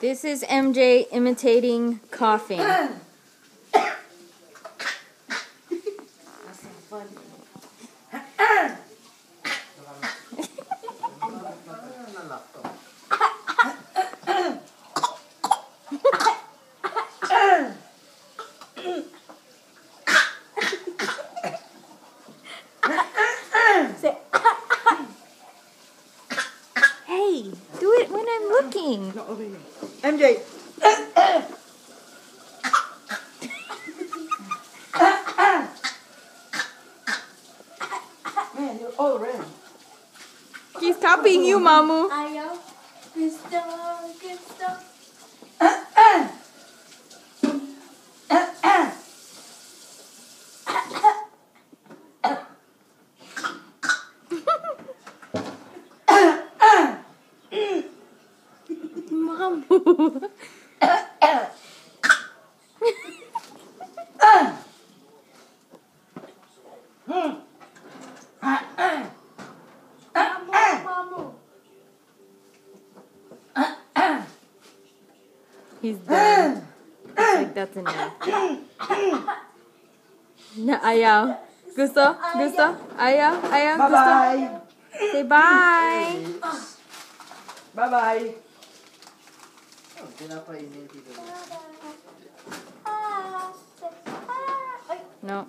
This is MJ imitating coughing. Say, hey, do it when I'm looking. No, over here. MJ. Man, you're all red. He's copying you, Mamu. Ayaw. Gusto. Mamu. Mamu. He's done. It's like that's enough. Na ayaw. Gusto? Gusto? Ayaw? Ayaw? Gusto? Bye-bye. Say bye. Bye-bye. Oh, pinapainin dito. No.